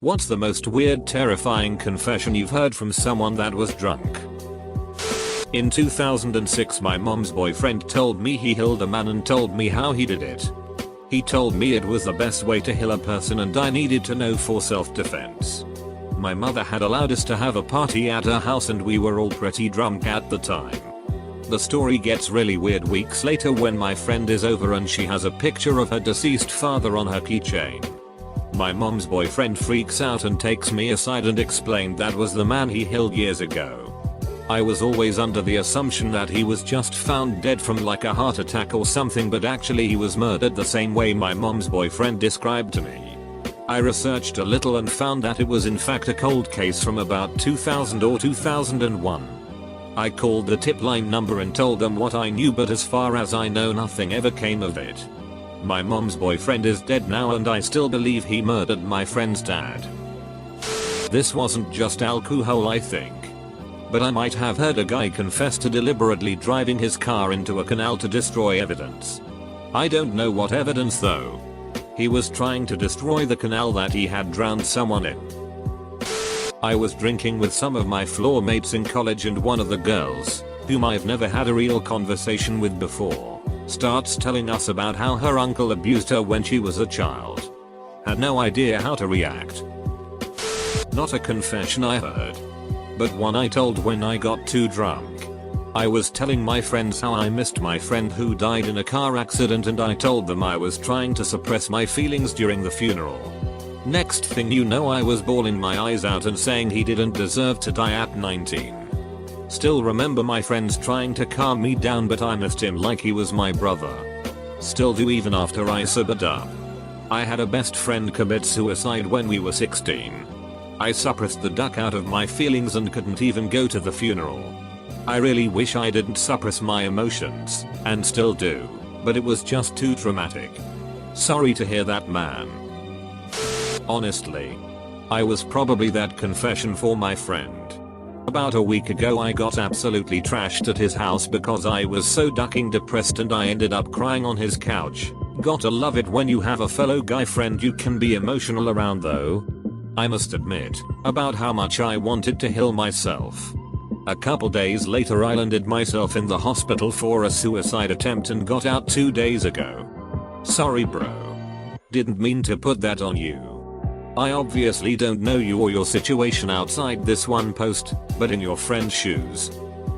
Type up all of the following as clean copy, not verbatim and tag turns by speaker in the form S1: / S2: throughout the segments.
S1: What's the most weird, terrifying confession you've heard from someone that was drunk? In 2006, my mom's boyfriend told me he killed a man and told me how he did it. He told me it was the best way to kill a person and I needed to know for self-defense. My mother had allowed us to have a party at her house and we were all pretty drunk at the time. The story gets really weird weeks later when my friend is over and she has a picture of her deceased father on her keychain. My mom's boyfriend freaks out and takes me aside and explained that was the man he killed years ago. I was always under the assumption that he was just found dead from like a heart attack or something, but actually he was murdered the same way my mom's boyfriend described to me. I researched a little and found that it was in fact a cold case from about 2000 or 2001. I called the tip line number and told them what I knew, but as far as I know nothing ever came of it. My mom's boyfriend is dead now and I still believe he murdered my friend's dad. This wasn't just alcohol, I think. But I might have heard a guy confess to deliberately driving his car into a canal to destroy evidence. I don't know what evidence though. He was trying to destroy the canal that he had drowned someone in. I was drinking with some of my floor mates in college and one of the girls, whom I've never had a real conversation with before, starts telling us about how her uncle abused her when she was a child. Had no idea how to react. Not a confession I heard, but one I told when I got too drunk. I was telling my friends how I missed my friend who died in a car accident and I told them I was trying to suppress my feelings during the funeral. Next thing you know, I was bawling my eyes out and saying he didn't deserve to die at 19. Still remember my friends trying to calm me down, but I missed him like he was my brother. Still do even after I sobered up. I had a best friend commit suicide when we were 16. I suppressed the duck out of my feelings and couldn't even go to the funeral. I really wish I didn't suppress my emotions, and still do, but it was just too traumatic. Sorry to hear that, man. Honestly, I was probably that confession for my friend. About a week ago I got absolutely trashed at his house because I was so ducking depressed and I ended up crying on his couch. Gotta love it when you have a fellow guy friend you can be emotional around though. I must admit about how much I wanted to kill myself. A couple days later I landed myself in the hospital for a suicide attempt and got out 2 days ago. Sorry bro. Didn't mean to put that on you. I obviously don't know you or your situation outside this one post, but in your friend's shoes,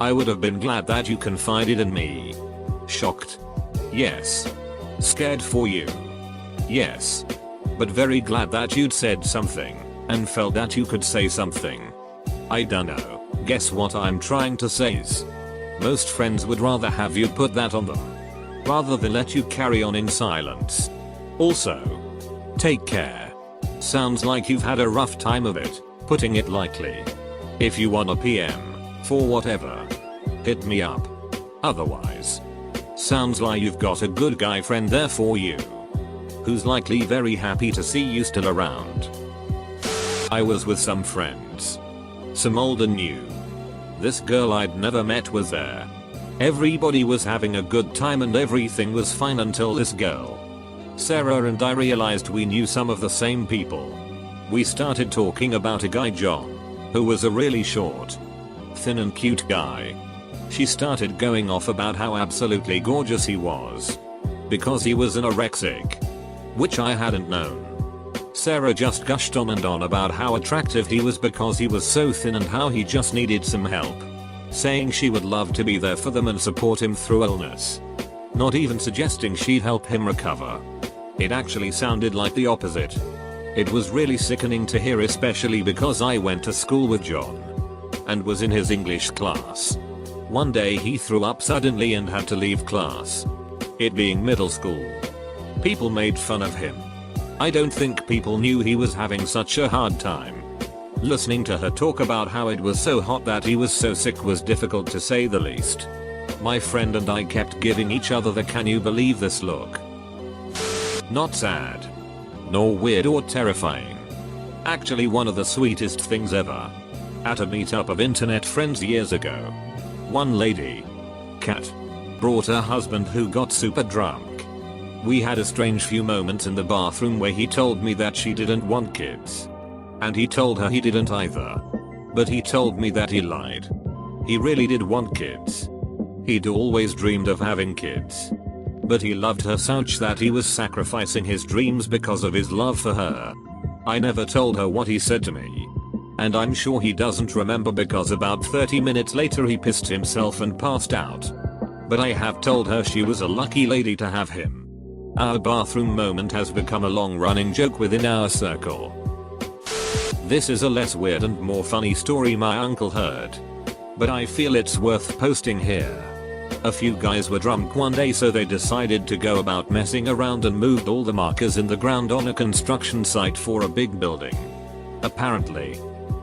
S1: I would have been glad that you confided in me. Shocked? Yes. Scared for you? Yes. But very glad that you'd said something, and felt that you could say something. I dunno, guess what I'm trying to say is, most friends would rather have you put that on them, rather than let you carry on in silence. Also, take care. Sounds like you've had a rough time of it, putting it lightly. If you want a PM, for whatever, hit me up. Otherwise, sounds like you've got a good guy friend there for you, who's likely very happy to see you still around. I was with some friends. Some old and new. This girl I'd never met was there. Everybody was having a good time and everything was fine until this girl, Sarah, and I realized we knew some of the same people. We started talking about a guy, John, who was a really short, thin and cute guy. She started going off about how absolutely gorgeous he was, because he was anorexic, which I hadn't known. Sarah just gushed on and on about how attractive he was because he was so thin and how he just needed some help, saying she would love to be there for them and support him through illness. Not even suggesting she'd help him recover. It actually sounded like the opposite. It was really sickening to hear, especially because I went to school with John and was in his English class. One day he threw up suddenly and had to leave class. It being middle school. People made fun of him. I don't think people knew he was having such a hard time. Listening to her talk about how it was so hot that he was so sick was difficult to say the least. My friend and I kept giving each other the "can you believe this" look. Not sad, nor weird or terrifying. Actually one of the sweetest things ever. At a meetup of internet friends years ago, one lady, Kat, brought her husband who got super drunk. We had a strange few moments in the bathroom where he told me that she didn't want kids. And he told her he didn't either. But he told me that he lied. He really did want kids. He'd always dreamed of having kids. But he loved her so much that he was sacrificing his dreams because of his love for her. I never told her what he said to me. And I'm sure he doesn't remember because about 30 minutes later he pissed himself and passed out. But I have told her she was a lucky lady to have him. Our bathroom moment has become a long-running joke within our circle. This is a less weird and more funny story my uncle heard. But I feel it's worth posting here. A few guys were drunk one day, so they decided to go about messing around and moved all the markers in the ground on a construction site for a big building. Apparently,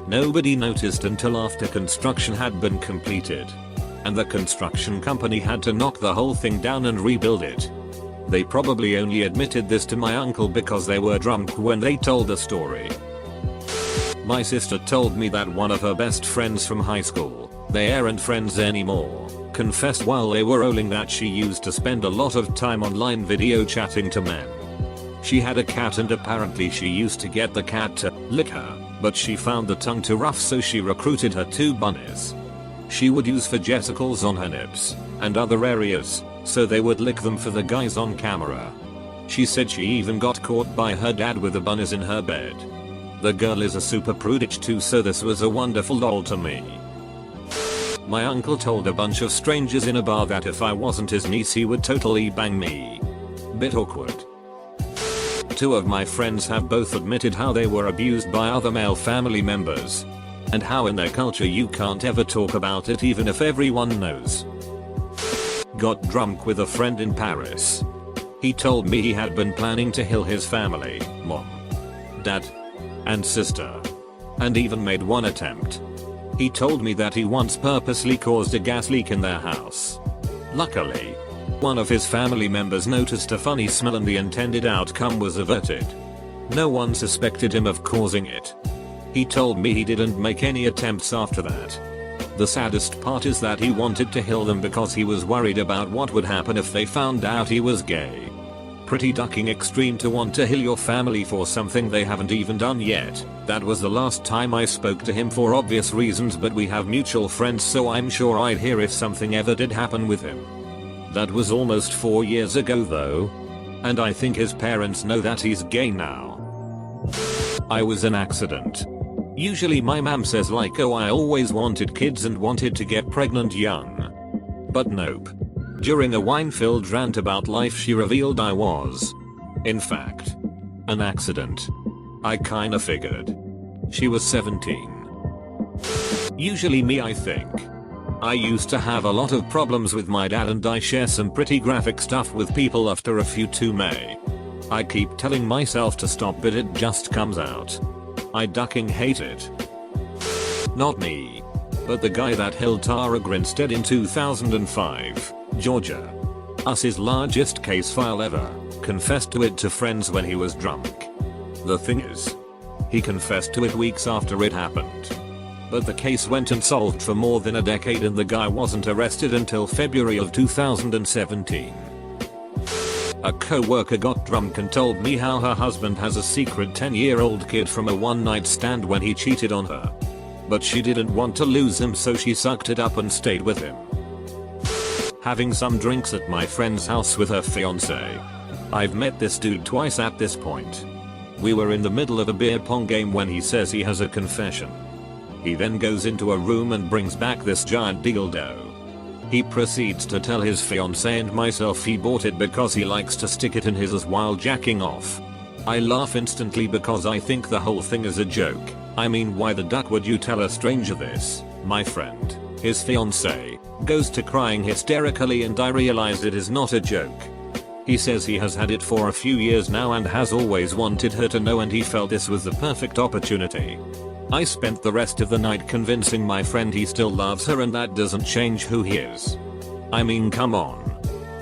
S1: nobody noticed until after construction had been completed. And the construction company had to knock the whole thing down and rebuild it. They probably only admitted this to my uncle because they were drunk when they told the story. My sister told me that one of her best friends from high school, they aren't friends anymore, confessed while they were rolling that she used to spend a lot of time online video chatting to men. She had a cat and apparently she used to get the cat to lick her, but she found the tongue too rough, so she recruited her 2 bunnies. She would use vajazzles on her nips and other areas, so they would lick them for the guys on camera. She said she even got caught by her dad with the bunnies in her bed. The girl is a super prudish too, so this was a wonderful doll to me. My uncle told a bunch of strangers in a bar that if I wasn't his niece he would totally bang me. Bit awkward. 2 of my friends have both admitted how they were abused by other male family members. And how in their culture you can't ever talk about it even if everyone knows. Got drunk with a friend in Paris. He told me he had been planning to kill his family, mom, dad, and sister. And even made one attempt. He told me that he once purposely caused a gas leak in their house. Luckily, one of his family members noticed a funny smell and the intended outcome was averted. No one suspected him of causing it. He told me he didn't make any attempts after that. The saddest part is that he wanted to kill them because he was worried about what would happen if they found out he was gay. Pretty ducking extreme to want to kill your family for something they haven't even done yet. That was the last time I spoke to him for obvious reasons, but we have mutual friends, so I'm sure I'd hear if something ever did happen with him. That was almost 4 years ago though. And I think his parents know that he's gay now. I was an accident. Usually my mom says like, oh, I always wanted kids and wanted to get pregnant young. But nope. During a wine-filled rant about life she revealed I was, in fact, an accident. I kinda figured. She was 17. Usually me, I think. I used to have a lot of problems with my dad and I share some pretty graphic stuff with people after a few too many. I keep telling myself to stop but it just comes out. I ducking hate it. Not me. But the guy that held Tara Grinstead in 2005, Georgia. Us his largest case file ever, confessed to it to friends when he was drunk. The thing is, he confessed to it weeks after it happened. But the case went unsolved for more than a decade and the guy wasn't arrested until February of 2017. A co-worker got drunk and told me how her husband has a secret 10-year-old kid from a one-night stand when he cheated on her. But she didn't want to lose him, so she sucked it up and stayed with him. Having some drinks at my friend's house with her fiance. I've met this dude twice at this point. We were in the middle of a beer pong game when he says he has a confession. He then goes into a room and brings back this giant dildo. He proceeds to tell his fiance and myself he bought it because he likes to stick it in his ass while jacking off. I laugh instantly because I think the whole thing is a joke. I mean, why the duck would you tell a stranger this? My friend, his fiance, goes to crying hysterically and I realize it is not a joke. He says he has had it for a few years now and has always wanted her to know and he felt this was the perfect opportunity. I spent the rest of the night convincing my friend he still loves her and that doesn't change who he is. I mean, come on.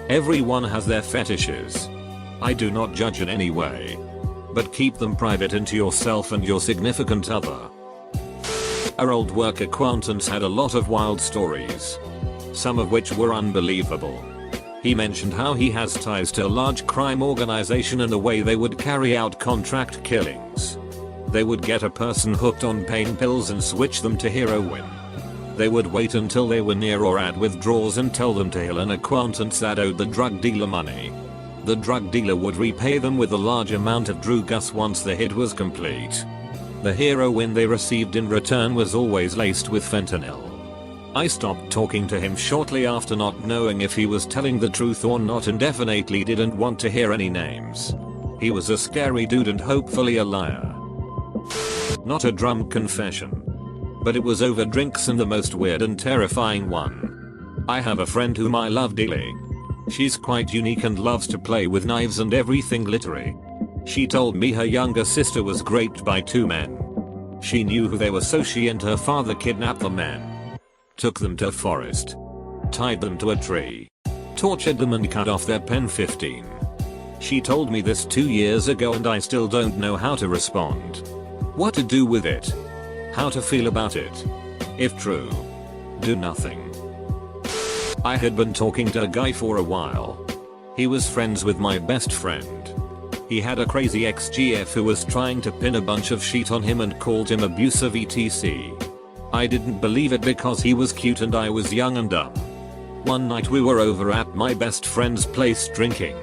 S1: Everyone has their fetishes. I do not judge in any way. But keep them private and to yourself and your significant other. Our old work acquaintance had a lot of wild stories. Some of which were unbelievable. He mentioned how he has ties to a large crime organization and the way they would carry out contract killings. They would get a person hooked on pain pills and switch them to heroin. They would wait until they were near or at withdrawals and tell them to heal an acquaintance that owed the drug dealer money. The drug dealer would repay them with a large amount of drugas once the hit was complete. The heroin they received in return was always laced with fentanyl. I stopped talking to him shortly after, not knowing if he was telling the truth or not, and definitely didn't want to hear any names. He was a scary dude and hopefully a liar. Not a drunk confession, but it was over drinks, and the most weird and terrifying one. I have a friend whom I love dearly. She's quite unique and loves to play with knives and everything glittery. She told me her younger sister was raped by 2 men. She knew who they were, so she and her father kidnapped the men, took them to a forest, tied them to a tree, tortured them and cut off their pen 15. She told me this 2 years ago and I still don't know how to respond. What to do with it? How to feel about it? If true, do nothing. I had been talking to a guy for a while. He was friends with my best friend. He had a crazy ex-GF who was trying to pin a bunch of shit on him and called him abusive etc. I didn't believe it because he was cute and I was young and dumb. One night we were over at my best friend's place drinking.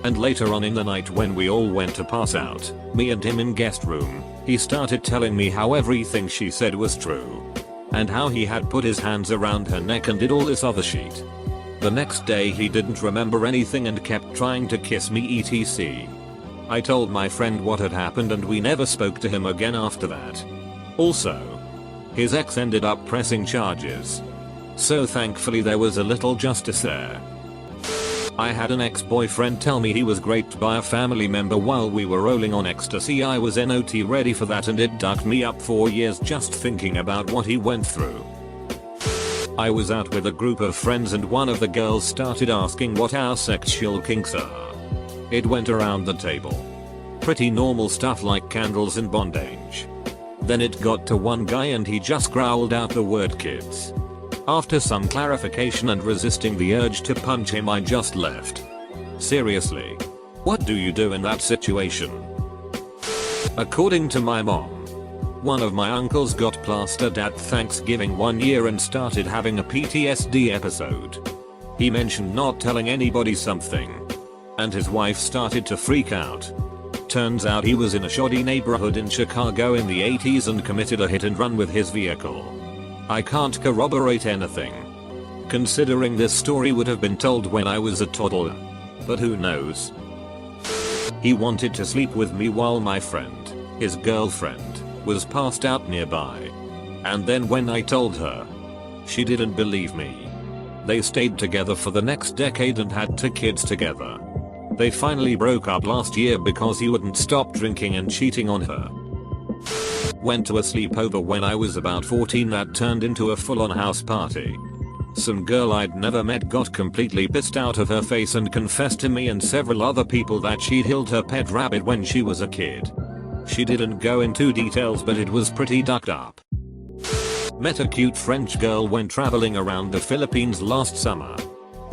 S1: And later on in the night, when we all went to pass out, me and him in guest room, he started telling me how everything she said was true. And how he had put his hands around her neck and did all this other shit. The next day he didn't remember anything and kept trying to kiss me etc. I told my friend what had happened and we never spoke to him again after that. Also, his ex ended up pressing charges. So thankfully there was a little justice there. I had an ex-boyfriend tell me he was raped by a family member while we were rolling on ecstasy. I was not ready for that and it ducked me up 4 years just thinking about what he went through. I was out with a group of friends and one of the girls started asking what our sexual kinks are. It went around the table. Pretty normal stuff like candles and bondage. Then it got to one guy and he just growled out the word kids. After some clarification and resisting the urge to punch him, I just left. Seriously. What do you do in that situation? According to my mom, one of my uncles got plastered at Thanksgiving one year and started having a PTSD episode. He mentioned not telling anybody something, and his wife started to freak out. Turns out he was in a shoddy neighborhood in Chicago in the 80s and committed a hit and run with his vehicle. I can't corroborate anything, considering this story would have been told when I was a toddler. But who knows? He wanted to sleep with me while my friend, his girlfriend, was passed out nearby. And then when I told her, she didn't believe me. They stayed together for the next decade and had 2 kids together. They finally broke up last year because he wouldn't stop drinking and cheating on her. Went to a sleepover when I was about 14 that turned into a full-on house party. Some girl I'd never met got completely pissed out of her face and confessed to me and several other people that she'd killed her pet rabbit when she was a kid. She didn't go into details, but it was pretty ducked up. Met a cute French girl when traveling around the Philippines last summer.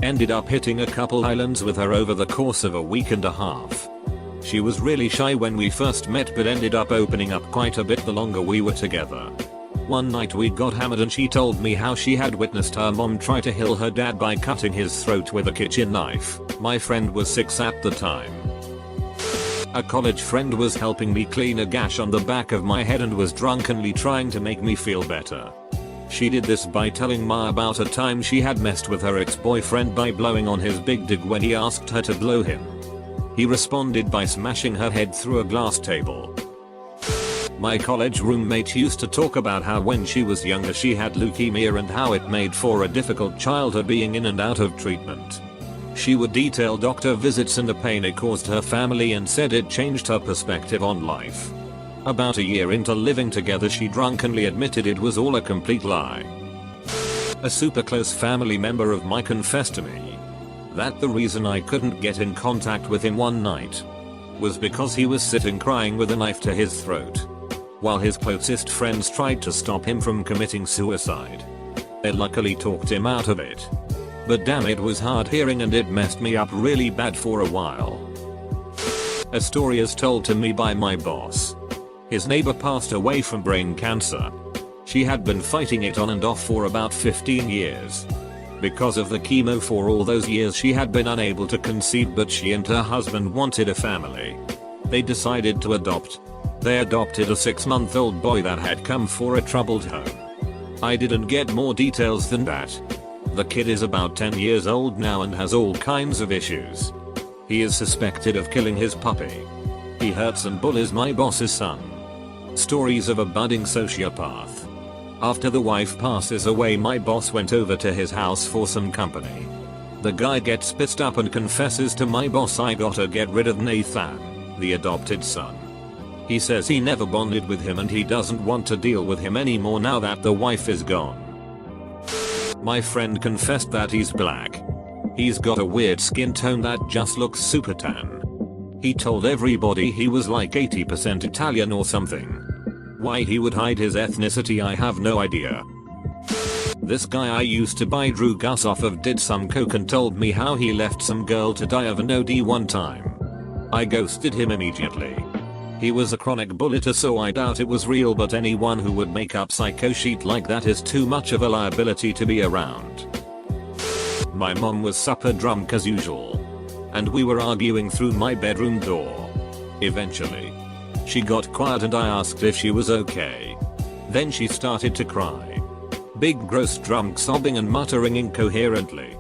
S1: Ended up hitting a couple islands with her over the course of a week and a half. She was really shy when we first met but ended up opening up quite a bit the longer we were together. One night we got hammered and she told me how she had witnessed her mom try to kill her dad by cutting his throat with a kitchen knife. My friend was 6 at the time. A college friend was helping me clean a gash on the back of my head and was drunkenly trying to make me feel better. She did this by telling Ma about a time she had messed with her ex-boyfriend by blowing on his big dig when he asked her to blow him. He responded by smashing her head through a glass table. My college roommate used to talk about how when she was younger she had leukemia and how it made for a difficult childhood being in and out of treatment. She would detail doctor visits and the pain it caused her family and said it changed her perspective on life. About a year into living together she drunkenly admitted it was all a complete lie. A super close family member of mine confessed to me that the reason I couldn't get in contact with him one night was because he was sitting crying with a knife to his throat, while his closest friends tried to stop him from committing suicide. They luckily talked him out of it. But damn, it was hard hearing and it messed me up really bad for a while. A story is told to me by my boss. His neighbor passed away from brain cancer. She had been fighting it on and off for about 15 years. Because of the chemo for all those years she had been unable to conceive, but she and her husband wanted a family. They decided to adopt. They adopted a 6-month-old boy that had come for a troubled home. I didn't get more details than that. The kid is about 10 years old now and has all kinds of issues. He is suspected of killing his puppy. He hurts and bullies my boss's son. Stories of a budding sociopath. After the wife passes away, my boss went over to his house for some company. The guy gets pissed up and confesses to my boss, "I gotta get rid of Nathan, the adopted son." He says he never bonded with him and he doesn't want to deal with him anymore now that the wife is gone. My friend confessed that he's black. He's got a weird skin tone that just looks super tan. He told everybody he was like 80% Italian or something. Why he would hide his ethnicity, I have no idea. This guy I used to buy Drew Gus off of did some coke and told me how he left some girl to die of an OD one time. I ghosted him immediately. He was a chronic bulleter, so I doubt it was real, but anyone who would make up psycho shit like that is too much of a liability to be around. My mom was super drunk as usual. And we were arguing through my bedroom door. Eventually, she got quiet and I asked if she was okay. Then she started to cry. Big gross drunk sobbing and muttering incoherently.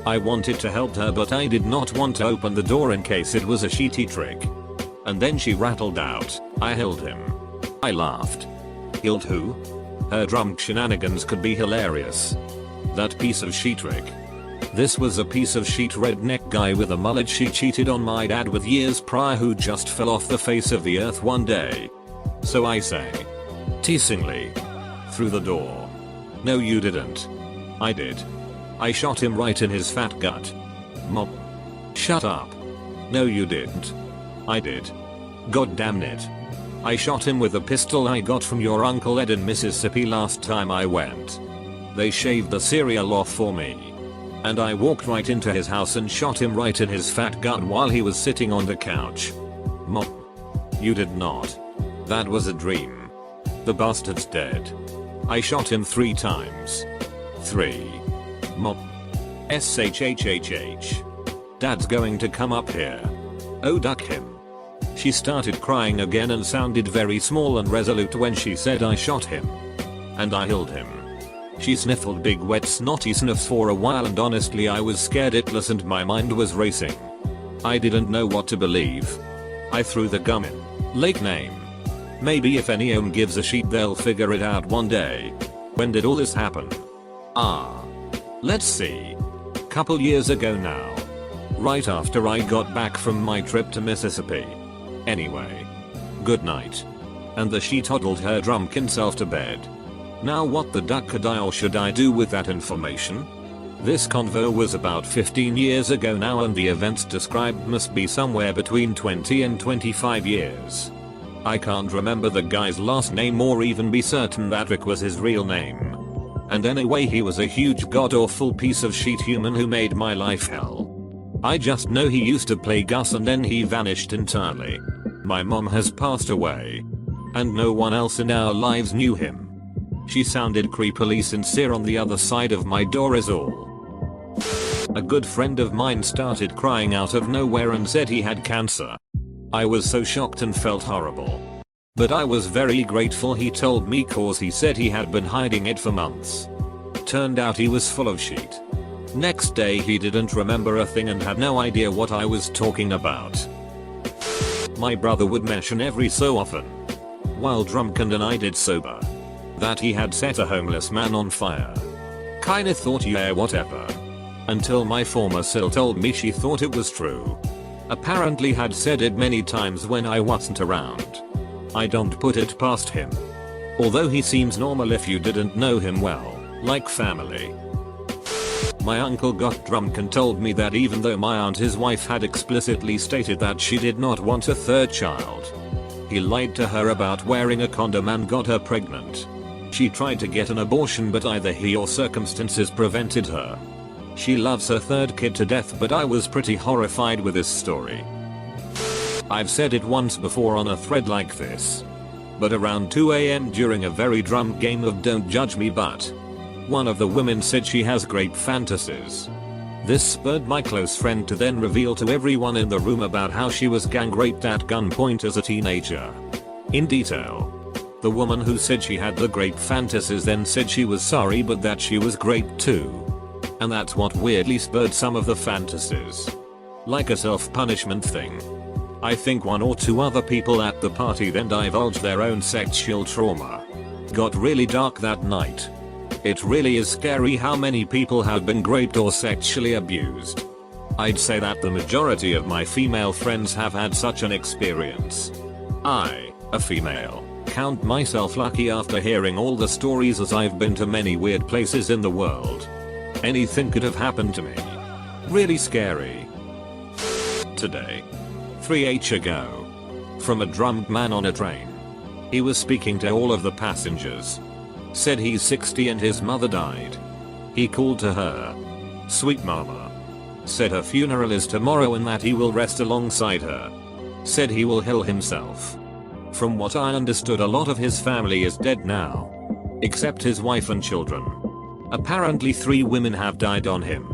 S1: I wanted to help her, but I did not want to open the door in case it was a shitty trick. And then she rattled out, "I held him." I laughed. Held who? Her drunk shenanigans could be hilarious. That piece of shit trick. This was a piece of shit redneck guy with a mullet. She cheated on my dad with years prior, who just fell off the face of the earth one day. So I say, teasingly, through the door, "No you didn't." I did. I shot him right in his fat gut. Mom. Shut up. No you didn't. I did. God damn it. I shot him with a pistol I got from your Uncle Ed in Mississippi last time I went. They shaved the cereal off for me. And I walked right into his house and shot him right in his fat gut while he was sitting on the couch. Mom. You did not. That was a dream. The bastard's dead. I shot him 3 times. 3. Mom. SHHHH. Dad's going to come up here. Oh, duck him. She started crying again and sounded very small and resolute when she said I shot him. And I killed him. She sniffled big wet snotty sniffs for a while, and honestly I was scared itless and my mind was racing. I didn't know what to believe. I threw the gum in. Lake name. Maybe if any home gives a shit they'll figure it out one day. When did all this happen? Let's see. Couple years ago now. Right after I got back from my trip to Mississippi. Anyway. Good night. And the she toddled her drunken self to bed. Now what the duck could I or should I do with that information? This convo was about 15 years ago now, and the events described must be somewhere between 20 and 25 years. I can't remember the guy's last name or even be certain that Rick was his real name. And anyway, he was a huge god-awful piece of shit human who made my life hell. I just know he used to play Gus and then he vanished entirely. My mom has passed away. And no one else in our lives knew him. She sounded creepily sincere on the other side of my door is all. A good friend of mine started crying out of nowhere and said he had cancer. I was so shocked and felt horrible. But I was very grateful he told me, cause he said he had been hiding it for months. Turned out he was full of shit. Next day he didn't remember a thing and had no idea what I was talking about. My brother would mention every so often, while drunk and I did sober, that he had set a homeless man on fire. Kinda thought yeah whatever. Until my former sil told me she thought it was true. Apparently had said it many times when I wasn't around. I don't put it past him. Although he seems normal if you didn't know him well, like family. My uncle got drunk and told me that even though my aunt, his wife, had explicitly stated that she did not want a third child, he lied to her about wearing a condom and got her pregnant. She tried to get an abortion but either he or circumstances prevented her. She loves her third kid to death, but I was pretty horrified with this story. I've said it once before on a thread like this, but around 2 AM during a very drunk game of Don't Judge Me But. One of the women said she has great fantasies. This spurred my close friend to then reveal to everyone in the room about how she was gang raped at gunpoint as a teenager. In detail. The woman who said she had the grape fantasies then said she was sorry but that she was raped too. And that's what weirdly spurred some of the fantasies. Like a self-punishment thing. I think one or two other people at the party then divulged their own sexual trauma. Got really dark that night. It really is scary how many people have been raped or sexually abused. I'd say that the majority of my female friends have had such an experience. I, a female, count myself lucky after hearing all the stories as I've been to many weird places in the world. Anything could have happened to me. Really scary. Today. 3h ago. From a drunk man on a train. He was speaking to all of the passengers. Said he's 60 and his mother died. He called to her. Sweet mama. Said her funeral is tomorrow and that he will rest alongside her. Said he will heal himself. From what I understood, a lot of his family is dead now. Except his wife and children. Apparently 3 women have died on him.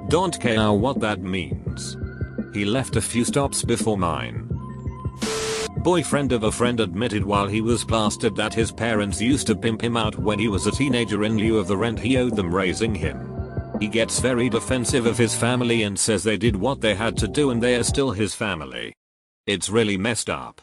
S1: Don't care what that means. He left a few stops before mine. Boyfriend of a friend admitted while he was plastered that his parents used to pimp him out when he was a teenager in lieu of the rent he owed them raising him. He gets very defensive of his family and says they did what they had to do and they are still his family. It's really messed up.